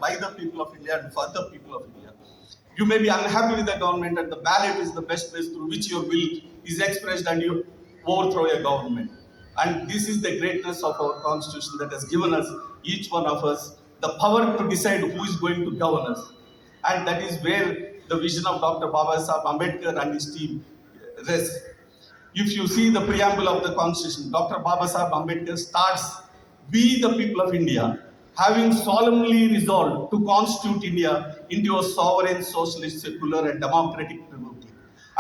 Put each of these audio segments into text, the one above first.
by the people of India and for the people of India. You may be unhappy with the government and the ballot is the best place through which your will is expressed and you overthrow a government. And this is the greatness of our constitution that has given us, each one of us, the power to decide who is going to govern us. And that is where the vision of Dr. B.R.Ambedkar and his team rests. If you see the preamble of the constitution, Dr. B.R.Ambedkar starts, "We the people of India, having solemnly resolved to constitute India into a sovereign, socialist, secular and democratic republic,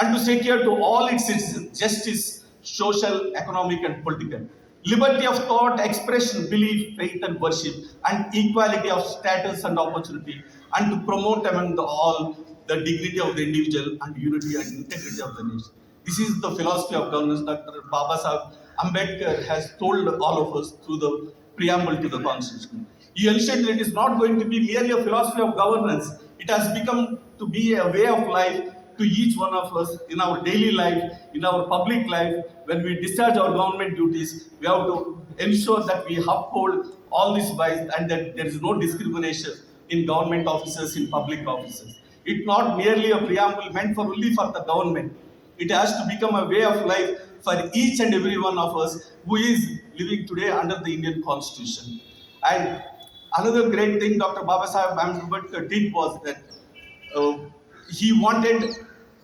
and to secure to all its citizens justice, social, economic and political, liberty of thought, expression, belief, faith and worship, and equality of status and opportunity, and to promote among all the dignity of the individual and unity and integrity of the nation." This is the philosophy of governance Dr. B.R.Ambedkar has told all of us through the preamble to the Constitution. He ensured that it is not going to be merely a philosophy of governance. It has become to be a way of life to each one of us in our daily life, in our public life. When we discharge our government duties, we have to ensure that we uphold all these rights and that there is no discrimination in government offices, in public offices. It's not merely a preamble meant for only for the government. It has to become a way of life for each and every one of us who is living today under the Indian Constitution. And another great thing Dr. B.R.Ambedkar did was that he wanted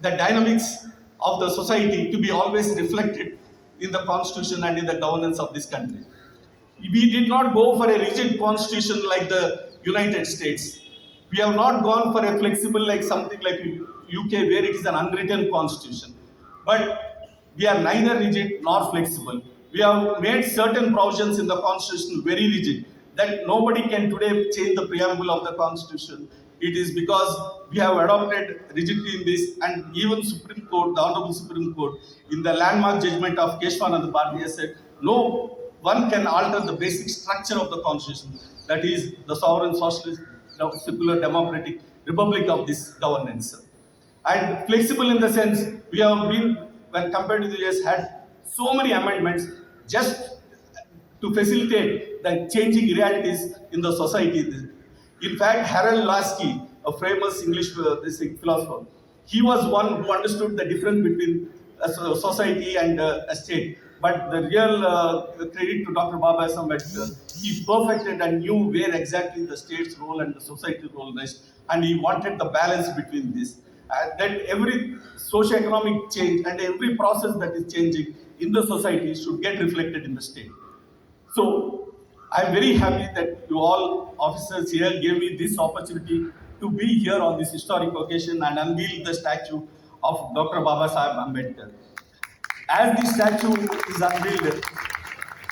the dynamics of the society to be always reflected in the Constitution and in the governance of this country. We did not go for a rigid constitution like the United States. We have not gone for a flexible like something like UK where it is an unwritten constitution. But we are neither rigid nor flexible. We have made certain provisions in the constitution very rigid that nobody can today change the preamble of the constitution. It is because we have adopted rigidity in this, and even Supreme Court, the Honorable Supreme Court, in the landmark judgment of Keshwanand Bharti said, no one can alter the basic structure of the constitution, that is the sovereign, socialist, secular, democratic republic of this governance. And flexible in the sense, we have been, when compared to the US, had so many amendments just to facilitate the changing realities in the society. In fact, Harold Lasky, a famous English philosopher, he was one who understood the difference between a society and a state. But the real credit to Dr. B.R.Ambedkar, he perfected and knew where exactly the state's role and the society's role rests, and he wanted the balance between this. That every socio-economic change and every process that is changing in the society should get reflected in the state. So I'm very happy that you all officers here gave me this opportunity to be here on this historic occasion and unveil the statue of Dr. B.R.Ambedkar. As the statue is unveiled,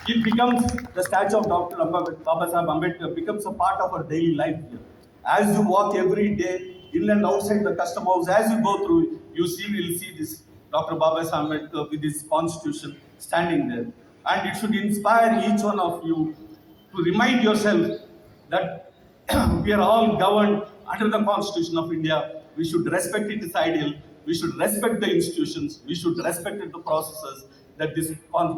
it becomes the statue of Dr. B.R.Ambedkar becomes a part of our daily life here. As you walk every day in and outside the custom house, as you go through, you will see this Dr. B.R.Ambedkar with his constitution standing there. And it should inspire each one of you to remind yourself that we are all governed under the Constitution of India. We should respect its ideal. We should respect the institutions. We should respect the processes that this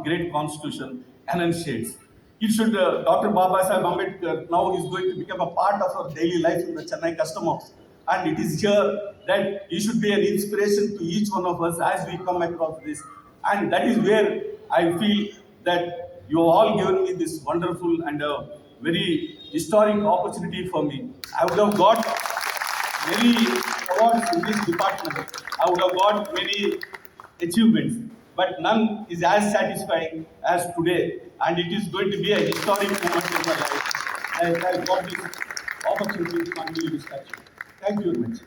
great Constitution enunciates. It should, Dr. B.R.Ambedkar now is going to become a part of our daily life in the Chennai Custom House. And it is here that he should be an inspiration to each one of us as we come across this. And that is where I feel that you have all given me this wonderful and very historic opportunity for me. I would have got many awards in this department. I would have got many achievements, but none is as satisfying as today. And it is going to be a historic moment in my life. I got this opportunity to unveil this statue. Thank you very much.